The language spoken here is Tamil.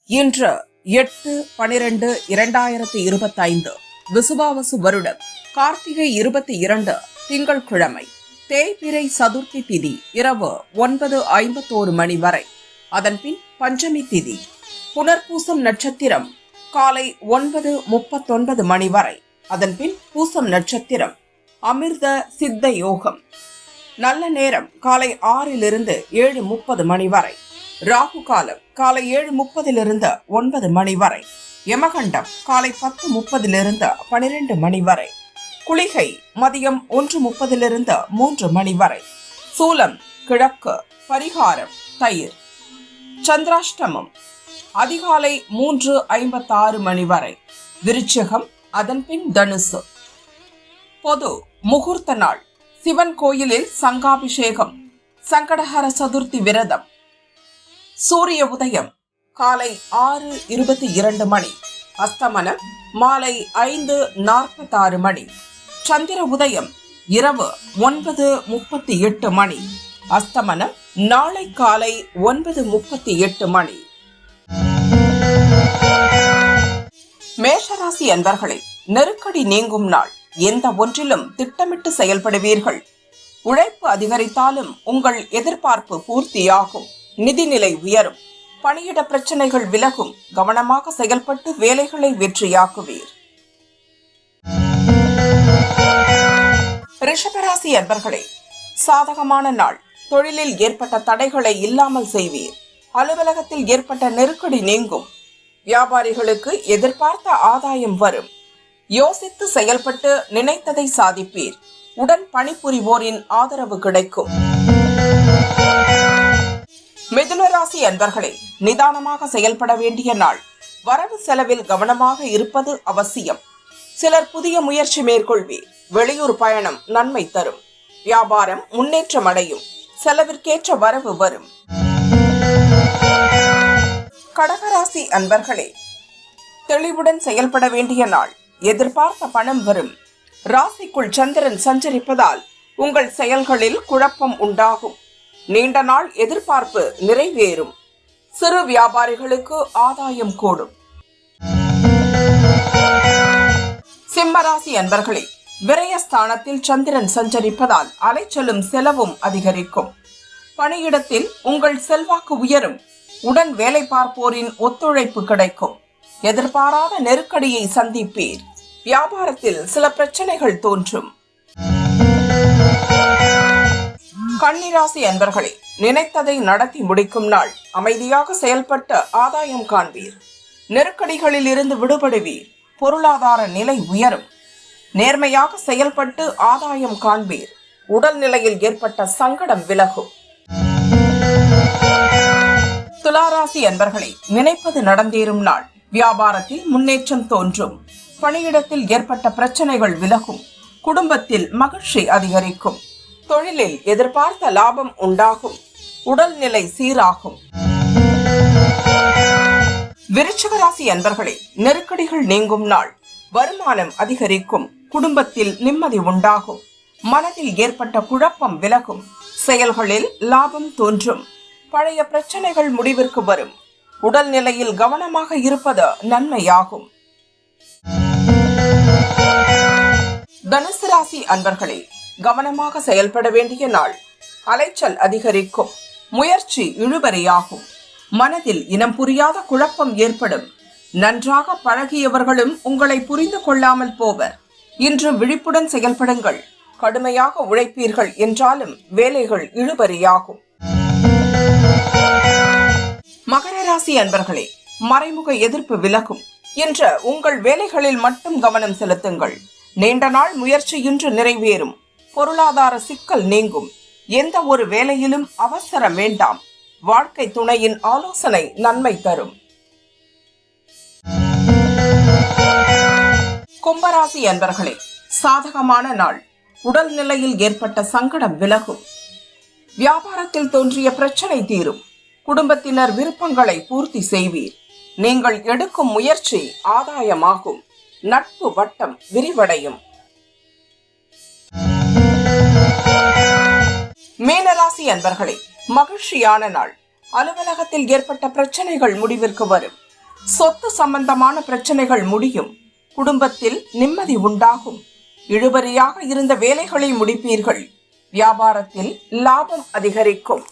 இன்று 8/12/2025 விசுவாவசு வருடம் கார்த்திகை 22 திங்கட்கிழமை. தேய்பிறை சதுர்த்தி திதி இரவு 9:51 மணி வரை. அதன்பின் பஞ்சமி திதி. புனர்பூசம் நட்சத்திரம் காலை 9:39 மணி வரை. அதன்பின் பூசம் நட்சத்திரம். அமிர்த சித்த யோகம். நல்ல நேரம் காலை 6 to 7:30 மணி வரை. ராகு காலம் காலை 7:30 to 9 மணி வரை. யமகண்டம் காலை 10:30 to 12 மணி வரை. குளிகை மதியம் 1:30 to 3 மணி வரை. சூலம் கிழக்கு. பரிகாரம் தயிர். சந்திராஷ்டமம் அதிகாலை 3:56 மணி வரை. விருச்சிகம் அதன்பின் தனுசு. பொது முகூர்த்த நாள். சிவன் கோயிலில் சங்காபிஷேகம். சங்கடஹர சதுர்த்தி விரதம். சூரிய உதயம் காலை 6:22 மணி. அஸ்தமனம் மாலை 5:46 மணி. சந்திர உதயம் இரவு 9:38 மணி. அஸ்தமனம் நாளை காலை 9:38 மணி. மேஷராசி அன்பர்களே, நெருக்கடி நீங்கும் நாள். எந்த ஒன்றிலும் திட்டமிட்டு செயல்படுவீர்கள். உழைப்பு அதிகரித்தாலும் உங்கள் எதிர்பார்ப்பு பூர்த்தியாகும். நிதிநிலை உயரும். பணியிட பிரச்சனைகள் விலகும். கவனமாக செயல்பட்டு வேலைகளை வெற்றியாக்குவீர். ரிஷபராசி அன்பர்களே, சாதகமான நாள். தொழிலில் ஏற்பட்ட தடைகளை இல்லாமல் செய்வீர். அலுவலகத்தில் ஏற்பட்ட நெருக்கடி நீங்கும். வியாபாரிகளுக்கு எதிர்பார்த்த ஆதாயம் வரும். யோசித்து செயல்பட்டு நினைத்ததை சாதிப்பீர். உடன் பணிபுரிவோரின் ஆதரவு கிடைக்கும். மிதுனராசி அன்பர்களே, நிதானமாக செயல்பட வேண்டிய நாள். வரவு செலவில் கவனமாக இருப்பது அவசியம். சிலர் புதிய முயற்சி மேற்கொள்வீர். வெளியூர் பயணம் நன்மை தரும். வியாபாரம் முன்னேற்றம் அடையும். செலவிற்கேற்ற வரவு வரும். கடகராசி அன்பர்களே, தெளிவுடன் செயல்பட வேண்டிய நாள். எதிர்பார்த்த பணம் வரும். ராசிக்குள் சந்திரன் சஞ்சரிப்பதால் உங்கள் செயல்களில் குழப்பம் உண்டாகும். நீண்ட நாள் எதிர்பார்ப்பு நிறைவேறும். சிறு வியாபாரிகளுக்கு ஆதாயம் கூடும். சிம்மராசி அன்பர்களே, விரயஸ்தானத்தில் சந்திரன் சஞ்சரிப்பதால் அலைச்சலும் செலவும் அதிகரிக்கும். பணியிடத்தில் உங்கள் செல்வாக்கு உயரும். உடன் வேலை பார்ப்போரின் ஒத்துழைப்பு கிடைக்கும். எதிர்பாராத நெருக்கடியை சந்திப்பீர். வியாபாரத்தில் சில பிரச்சனைகள் தோன்றும். கன்னிராசி அன்பர்களே, நினைத்ததை நடத்தி முடிக்கும் நாள். அமைதியாக செயல்பட்டு ஆதாயம் காண்பீர். நெருக்கடிகளில் இருந்து விடுபடுவீர். பொருளாதார நிலை உயரும். நேர்மையாக செயல்பட்டு ஆதாயம் காண்பீர். உடல் நிலையில் ஏற்பட்ட சங்கடம் விலகும். துளாராசி அன்பர்களே, நினைப்பது நடந்தேறும் நாள். வியாபாரத்தில் முன்னேற்றம் தோன்றும். பணியிடத்தில் ஏற்பட்ட பிரச்சனைகள் விலகும். குடும்பத்தில் மகிழ்ச்சி அதிகரிக்கும். தொழிலில் எதிர்பார்த்த லாபம் உண்டாகும். உடல்நிலை சீராகும். விருச்சிக ராசி அன்பர்களே, நெருக்கடிகள் நீங்கும் நாள். வருமானம் அதிகரிக்கும். குடும்பத்தில் நிம்மதி உண்டாகும். மனதில் ஏற்பட்ட குழப்பம் விலகும். செயல்களில் லாபம் தோன்றும். பழைய பிரச்சனைகள் முடிவிற்கு வரும். உடல்நிலையில் கவனமாக இருப்பது நன்மையாகும். தனுசு ராசி அன்பர்களே, கவனமாக செயல்பட வேண்டிய நாள். அலைச்சல் அதிகரிக்கும். முயற்சி இழுபறியாகும். மனதில் இனம் புரியாத குழப்பம் ஏற்படும். நன்றாக பழகியவர்களும் உங்களை புரிந்து கொள்ளாமல் போவர். இன்று விழிப்புடன் செயல்படுங்கள். கடுமையாக உழைப்பீர்கள் என்றாலும் வேலைகள் இழுபறியாகும். மகர ராசி அன்பர்களே, மறைமுக எதிர்ப்பு விலகும். இன்று உங்கள் வேலைகளில் மட்டும் கவனம் செலுத்துங்கள். நீண்ட நாள் முயற்சி இன்று நிறைவேறும். பொருளாதார சிக்கல் நீங்கும். எந்த ஒரு வேலையிலும் அவசரம் வேண்டாம். வாழ்க்கை துணையின் ஆலோசனை நன்மை தரும். கும்பராசி அன்பர்களே, சாதகமான நாள். உடல் நிலையில் ஏற்பட்ட சங்கடம் விலகும். வியாபாரத்தில் தோன்றிய பிரச்சனை தீரும். குடும்பத்தினர் விருப்பங்களை பூர்த்தி செய்வீர். நீங்கள் எடுக்கும் முயற்சி ஆதாயமாகும். நட்பு வட்டம் விரிவடையும். மீனராசி அன்பர்களே, மகிழ்ச்சியான நாள். அலுவலகத்தில் ஏற்பட்ட பிரச்சனைகள் முடிவிற்கு வரும். சொத்து சம்பந்தமான பிரச்சனைகள் முடியும். குடும்பத்தில் நிம்மதி உண்டாகும். இழுபறியாக இருந்த வேலைகளை முடிப்பீர்கள். வியாபாரத்தில் லாபம் அதிகரிக்கும்.